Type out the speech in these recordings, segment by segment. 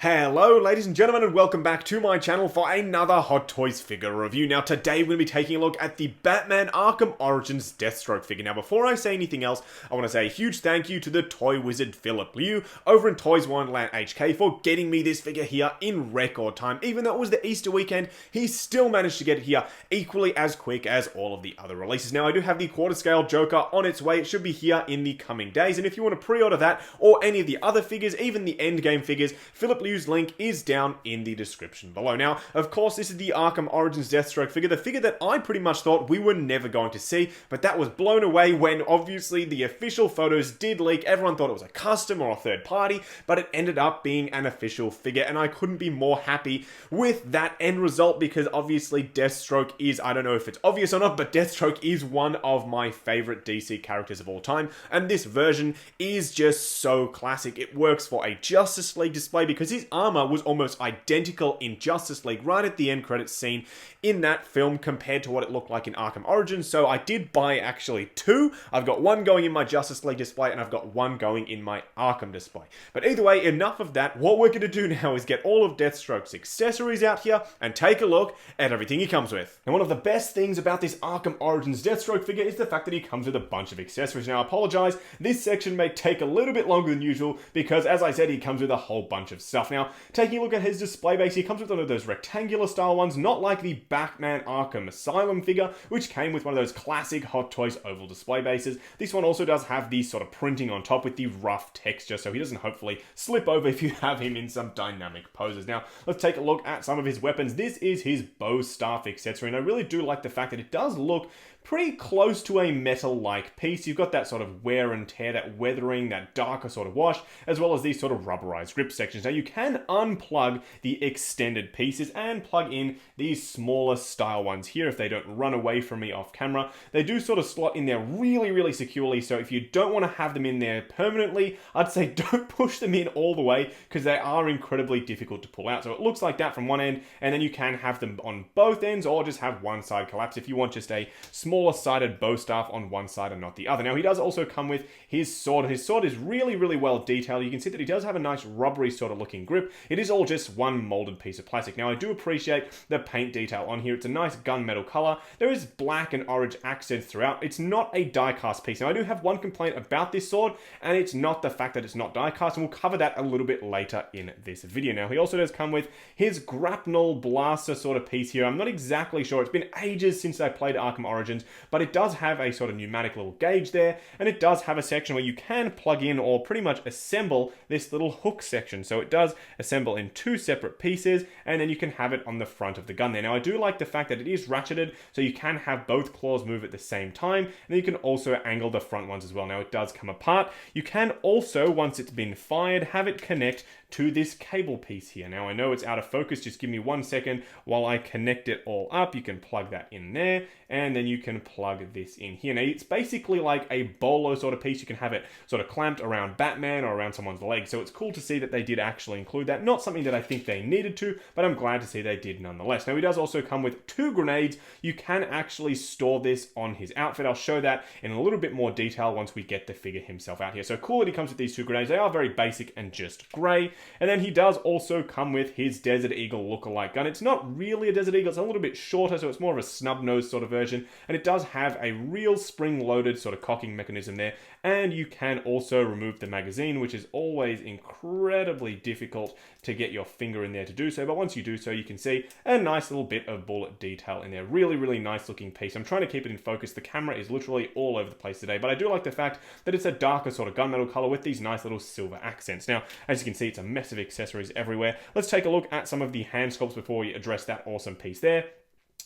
Hello ladies and gentlemen, and welcome back to my channel for another Hot Toys figure review. Now today we're going to be taking a look at the Batman Arkham Origins Deathstroke figure. Now before I say anything else, I want to say a huge thank you to the toy wizard Philip Liu over in Toys Wonderland HK for getting me this figure here in record time. Even though it was the Easter weekend, he still managed to get it here equally as quick as all of the other releases. Now I do have the quarter scale Joker on its way. It should be here in the coming days, and if you want to pre-order that or any of the other figures, even the endgame figures, Philip Liu's link is down in the description below. Now, of course, this is the Arkham Origins Deathstroke figure, the figure that I pretty much thought we were never going to see, but that was blown away when obviously the official photos did leak. Everyone thought it was a custom or a third party, but it ended up being an official figure, and I couldn't be more happy with that end result because obviously Deathstroke is, I don't know if it's obvious or not, but Deathstroke is one of my favorite DC characters of all time, and this version is just so classic. It works for a Justice League display because his armor was almost identical in Justice League right at the end credits scene in that film compared to what it looked like in Arkham Origins. So I did buy actually two. I've got one going in my Justice League display and I've got one going in my Arkham display. But either way, enough of that. What we're going to do now is get all of Deathstroke's accessories out here and take a look at everything he comes with. And one of the best things about this Arkham Origins Deathstroke figure is the fact that he comes with a bunch of accessories. Now I apologize, this section may take a little bit longer than usual because as I said, he comes with a whole bunch of stuff. Now, taking a look at his display base, he comes with one of those rectangular style ones, not like the Batman Arkham Asylum figure, which came with one of those classic Hot Toys oval display bases. This one also does have the sort of printing on top with the rough texture, so he doesn't hopefully slip over if you have him in some dynamic poses. Now, let's take a look at some of his weapons. This is his bow staff accessory, and I really do like the fact that it does look pretty close to a metal-like piece. You've got that sort of wear and tear, that weathering, that darker sort of wash, as well as these sort of rubberized grip sections. Now you can unplug the extended pieces and plug in these smaller style ones here if they don't run away from me off camera. They do sort of slot in there really securely, so if you don't want to have them in there permanently, I'd say don't push them in all the way because they are incredibly difficult to pull out. So it looks like that from one end, and then you can have them on both ends or just have one side collapse if you want just a smaller sided bow staff on one side and not the other. Now he does also come with his sword. His sword is really well detailed. You can see that he does have a nice rubbery sort of looking grip. It is all just one molded piece of plastic. Now I do appreciate the paint detail on here. It's a nice gunmetal color. There is black and orange accents throughout. It's not a die cast piece. Now I do have one complaint about this sword, and it's not the fact that it's not die cast, and we'll cover that a little bit later in this video. Now he also does come with his grapnel blaster sort of piece here. I'm not exactly sure. It's been ages since I played Arkham Origins, but it does have a sort of pneumatic little gauge there, and it does have a section where you can plug in or pretty much assemble this little hook section. So it does assemble in two separate pieces, and then you can have it on the front of the gun there. Now I do like the fact that it is ratcheted, so you can have both claws move at the same time, and then you can also angle the front ones as well. Now it does come apart. You can also, once it's been fired, have it connect to this cable piece here. Now I know it's out of focus, just give me 1 second while I connect it all up. You can plug that in there, and then you can plug this in here. Now it's basically like a bolo sort of piece. You can have it sort of clamped around Batman or around someone's leg, so it's cool to see that they did actually include that. Not something that I think they needed to, but I'm glad to see they did nonetheless. Now he does also come with two grenades. You can actually store this on his outfit. I'll show that in a little bit more detail once we get the figure himself out here. So cool that he comes with these two grenades. They are very basic and just grey. And then he does also come with his Desert Eagle lookalike gun. It's not really a Desert Eagle, it's a little bit shorter, so it's more of a snub-nosed sort of version, and it does have a real spring-loaded sort of cocking mechanism there, and you can also remove the magazine, which is always incredibly difficult to get your finger in there to do so, but once you do so, you can see a nice little bit of bullet detail in there. Really nice looking piece. I'm trying to keep it in focus. The camera is literally all over the place today, but I do like the fact that it's a darker sort of gunmetal color with these nice little silver accents. Now, as you can see, it's a mess of accessories everywhere. Let's take a look at some of the hand sculpts before we address that awesome piece there.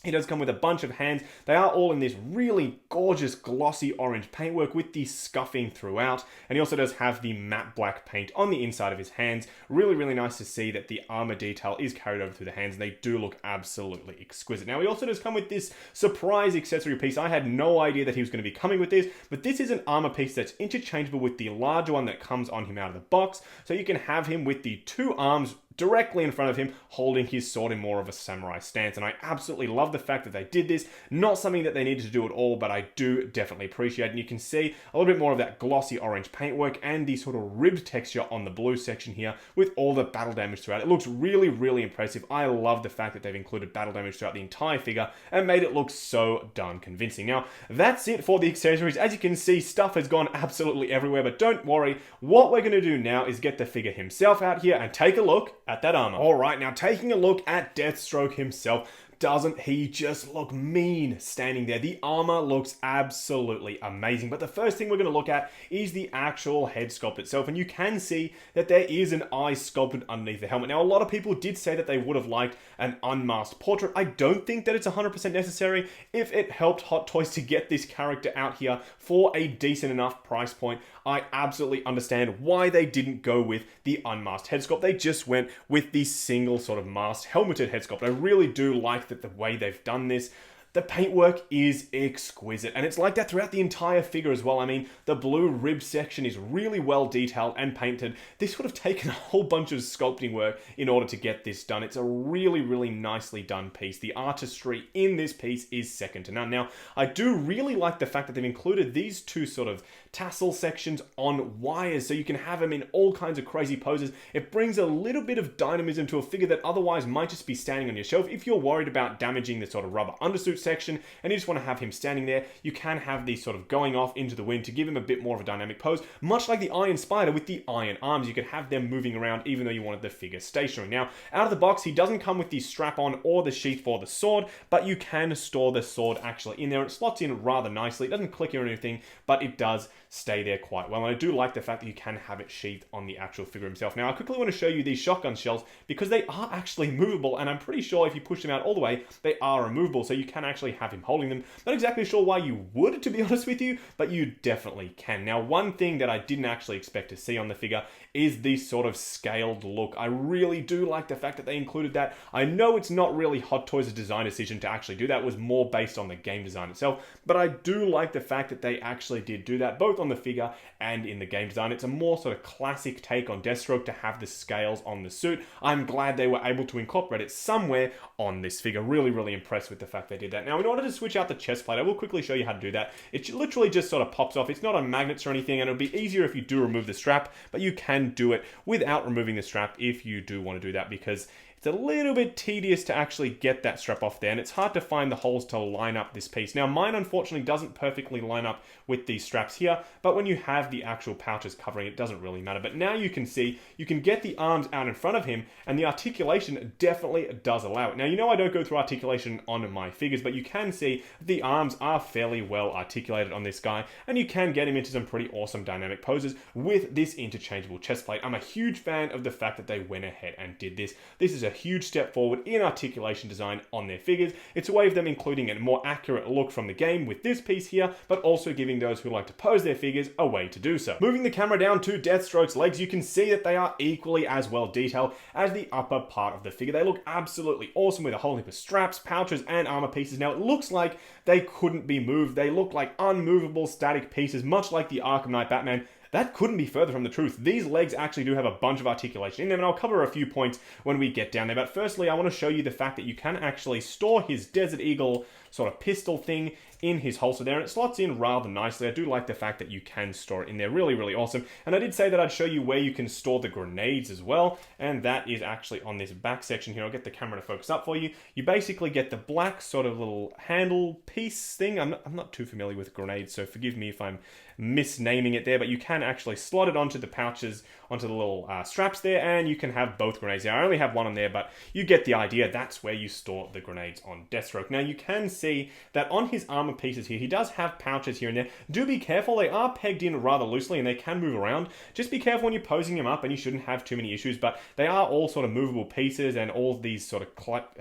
He does come with a bunch of hands. They are all in this really gorgeous glossy orange paintwork with the scuffing throughout. And he also does have the matte black paint on the inside of his hands. Really nice to see that the armor detail is carried over through the hands, and they do look absolutely exquisite. Now he also does come with this surprise accessory piece. I had no idea that he was going to be coming with this, but this is an armor piece that's interchangeable with the larger one that comes on him out of the box. So you can have him with the two arms directly in front of him, holding his sword in more of a samurai stance. And I absolutely love the fact that they did this. Not something that they needed to do at all, but I do definitely appreciate it. And you can see a little bit more of that glossy orange paintwork and the sort of ribbed texture on the blue section here with all the battle damage throughout. It looks really, really impressive. I love the fact that they've included battle damage throughout the entire figure and made it look so darn convincing. Now, that's it for the accessories. As you can see, stuff has gone absolutely everywhere, but don't worry. What we're going to do now is get the figure himself out here and take a look at that armor. Alright, now taking a look at Deathstroke himself. Doesn't he just look mean standing there? The armor looks absolutely amazing. But the first thing we're going to look at is the actual head sculpt itself. And you can see that there is an eye sculpted underneath the helmet. Now, a lot of people did say that they would have liked an unmasked portrait. I don't think that it's 100% necessary. If it helped Hot Toys to get this character out here for a decent enough price point, I absolutely understand why they didn't go with the unmasked head sculpt. They just went with the single sort of masked helmeted head sculpt. I really do like that the way they've done this. The paintwork is exquisite, and it's like that throughout the entire figure as well. I mean, the blue rib section is really well detailed and painted. This would have taken a whole bunch of sculpting work in order to get this done. It's a really, really nicely done piece. The artistry in this piece is second to none. Now, I do really like the fact that they've included these two sort of tassel sections on wires, so you can have them in all kinds of crazy poses. It brings a little bit of dynamism to a figure that otherwise might just be standing on your shelf. If you're worried about damaging the sort of rubber undersuit section and you just want to have him standing there, you can have these sort of going off into the wind to give him a bit more of a dynamic pose, much like the Iron Spider with the iron arms. You could have them moving around even though you wanted the figure stationary. Now, out of the box, he doesn't come with the strap-on or the sheath for the sword, but you can store the sword actually in there. It slots in rather nicely. It doesn't click or anything, but it does stay there quite well. And I do like the fact that you can have it sheathed on the actual figure himself. Now, I quickly want to show you these shotgun shells because they are actually movable, and I'm pretty sure if you push them out all the way, they are removable, so you can actually have him holding them. Not exactly sure why you would, to be honest with you, but you definitely can. Now, one thing that I didn't actually expect to see on the figure is this sort of scaled look. I really do like the fact that they included that. I know it's not really Hot Toys' design decision to actually do that. It was more based on the game design itself, but I do like the fact that they actually did do that, both on the figure and in the game design. It's a more sort of classic take on Deathstroke to have the scales on the suit. I'm glad they were able to incorporate it somewhere on this figure. Really, really impressed with the fact they did that. Now, in order to switch out the chest plate, I will quickly show you how to do that. It literally just sort of pops off. It's not on magnets or anything, and it'll be easier if you do remove the strap, but you can do it without removing the strap if you do want to do that, because it's a little bit tedious to actually get that strap off there, and it's hard to find the holes to line up this piece. Now, mine unfortunately doesn't perfectly line up with these straps here, but when you have the actual pouches covering, it doesn't really matter. But now you can see, you can get the arms out in front of him, and the articulation definitely does allow it. Now, you know I don't go through articulation on my figures, but you can see the arms are fairly well articulated on this guy, and you can get him into some pretty awesome dynamic poses with this interchangeable chest plate. I'm a huge fan of the fact that they went ahead and did this. This is a huge step forward in articulation design on their figures. It's a way of them including a more accurate look from the game with this piece here, but also giving those who like to pose their figures a way to do so. Moving the camera down to Deathstroke's legs, you can see that they are equally as well detailed as the upper part of the figure. They look absolutely awesome with a whole heap of straps, pouches, and armor pieces. Now, it looks like they couldn't be moved. They look like unmovable static pieces, much like the Arkham Knight Batman. That couldn't be further from the truth. These legs actually do have a bunch of articulation in them, and I'll cover a few points when we get down there. But firstly, I want to show you the fact that you can actually store his Desert Eagle sort of pistol thing in his holster there, and it slots in rather nicely. I do like the fact that you can store it in there. Really, really awesome. And I did say that I'd show you where you can store the grenades as well, and that is actually on this back section here. I'll get the camera to focus up for you. You basically get the black sort of little handle piece thing. I'm not too familiar with grenades, so forgive me if I'm misnaming it there, but you can actually slot it onto the pouches, onto the little straps there, and you can have both grenades there. I only have one on there, but you get the idea. That's where you store the grenades on Deathstroke. Now, you can see that on his armor pieces here, he does have pouches here and there. Do be careful. They are pegged in rather loosely, and they can move around. Just be careful when you're posing him up, and you shouldn't have too many issues, but they are all sort of movable pieces, and all these sort of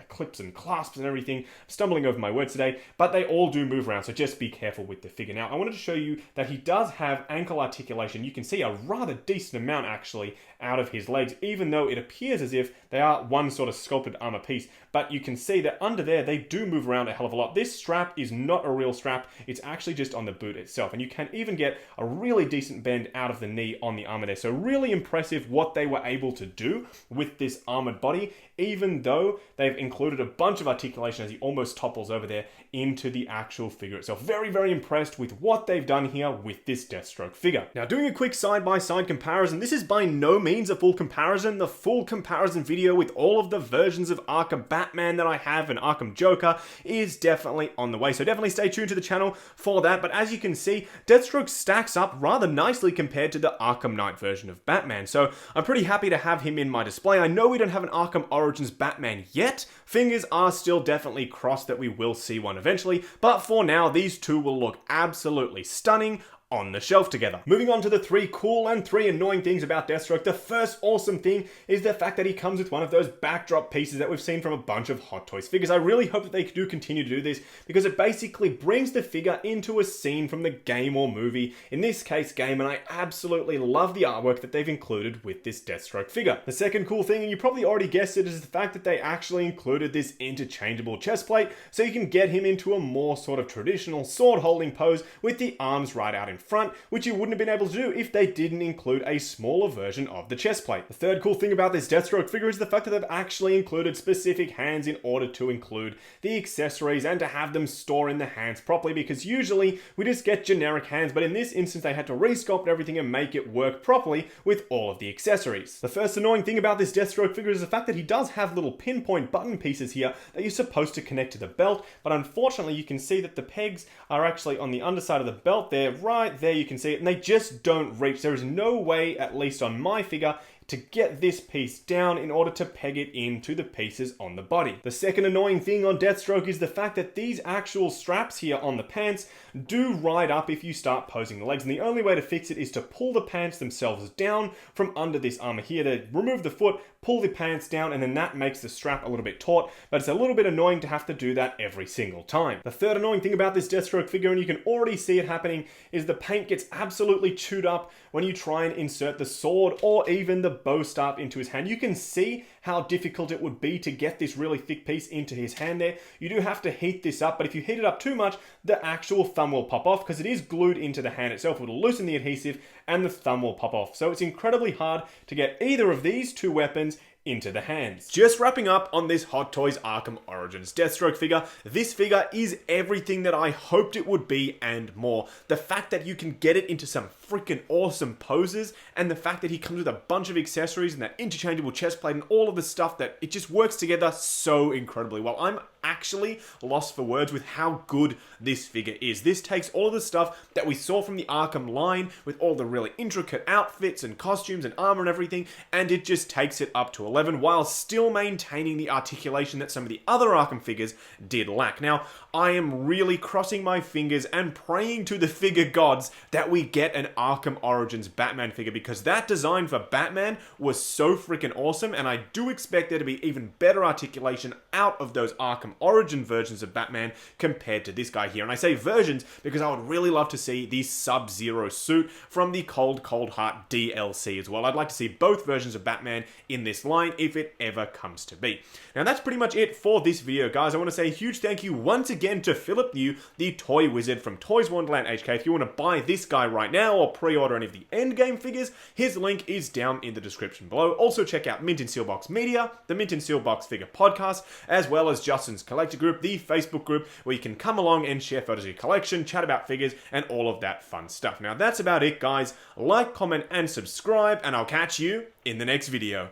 clips and clasps and everything. I'm stumbling over my words today, but they all do move around, so just be careful with the figure. Now, I wanted to show you that he does have ankle articulation. You can see a rather decent amount actually out of his legs, even though it appears as if they are one sort of sculpted armor piece. but you can see that under there, they do move around a hell of a lot. This strap is not a real strap. It's actually just on the boot itself. And you can even get a really decent bend out of the knee on the armor there. So really impressive what they were able to do with this armored body, even though they've included a bunch of articulation as he almost topples over there into the actual figure itself. Very, very impressed with what they've done here with this Deathstroke figure. Now, doing a quick side-by-side comparison, this is by no means a full comparison. The full comparison video with all of the versions of Arkham Batman that I have and Arkham Joker is definitely on the way. So definitely stay tuned to the channel for that. But as you can see, Deathstroke stacks up rather nicely compared to the Arkham Knight version of Batman. So I'm pretty happy to have him in my display. I know we don't have an Arkham Origins Batman yet. Fingers are still definitely crossed that we will see one eventually. But for now, these two will look absolutely stunning on the shelf together. Moving on to the 3 cool and 3 annoying things about Deathstroke. The first awesome thing is the fact that he comes with one of those backdrop pieces that we've seen from a bunch of Hot Toys figures. I really hope that they do continue to do this because it basically brings the figure into a scene from the game or movie, in this case game, and I absolutely love the artwork that they've included with this Deathstroke figure. The second cool thing, and you probably already guessed it, is the fact that they actually included this interchangeable chest plate so you can get him into a more sort of traditional sword holding pose with the arms right out in front, which you wouldn't have been able to do if they didn't include a smaller version of the chest plate. The third cool thing about this Deathstroke figure is the fact that they've actually included specific hands in order to include the accessories and to have them store in the hands properly, because usually we just get generic hands, but in this instance they had to resculpt everything and make it work properly with all of the accessories. The first annoying thing about this Deathstroke figure is the fact that he does have little pinpoint button pieces here that you're supposed to connect to the belt, but unfortunately you can see that the pegs are actually on the underside of the belt there, right there you can see it, and they just don't reach. There is no way, at least on my figure, to get this piece down in order to peg it into the pieces on the body. The second annoying thing on Deathstroke is the fact that these actual straps here on the pants do ride up if you start posing the legs, and the only way to fix it is to pull the pants themselves down from under this armor here, to remove the foot, pull the pants down, and then that makes the strap a little bit taut, but it's a little bit annoying to have to do that every single time. The third annoying thing about this Deathstroke figure, and you can already see it happening, is the paint gets absolutely chewed up when you try and insert the sword or even the bow staff into his hand. You can see how difficult it would be to get this really thick piece into his hand there. You do have to heat this up, but if you heat it up too much, the actual thumb will pop off because it is glued into the hand itself. It will loosen the adhesive and the thumb will pop off. So it's incredibly hard to get either of these two weapons into the hands. Just wrapping up on this Hot Toys Arkham Origins Deathstroke figure, this figure is everything that I hoped it would be and more. The fact that you can get it into some freaking awesome poses, and the fact that he comes with a bunch of accessories and that interchangeable chest plate and all of the stuff, that it just works together so incredibly well. I'm actually lost for words with how good this figure is. This takes all of the stuff that we saw from the Arkham line with all the really intricate outfits and costumes and armor and everything, and it just takes it up to 11 while still maintaining the articulation that some of the other Arkham figures did lack. Now, I am really crossing my fingers and praying to the figure gods that we get an Arkham Origins Batman figure, because that design for Batman was so freaking awesome, and I do expect there to be even better articulation out of those Arkham Origin versions of Batman compared to this guy here. And I say versions because I would really love to see the Sub-Zero suit from the Cold Heart DLC as well. I'd like to see both versions of Batman in this line if it ever comes to be. Now that's pretty much it for this video, guys. I want to say a huge thank you once again to Philip New, the Toy Wizard from Toys Wonderland HK. If you want to buy this guy right now or pre-order any of the Endgame figures, his link is down in the description below. Also check out Mint and Sealbox Media, the Mint and Sealbox Figure Podcast, as well as Justin's Collector Group, the Facebook group where you can come along and share photos of your collection, chat about figures, and all of that fun stuff. Now that's about it, guys. Like, comment, and subscribe, and I'll catch you in the next video.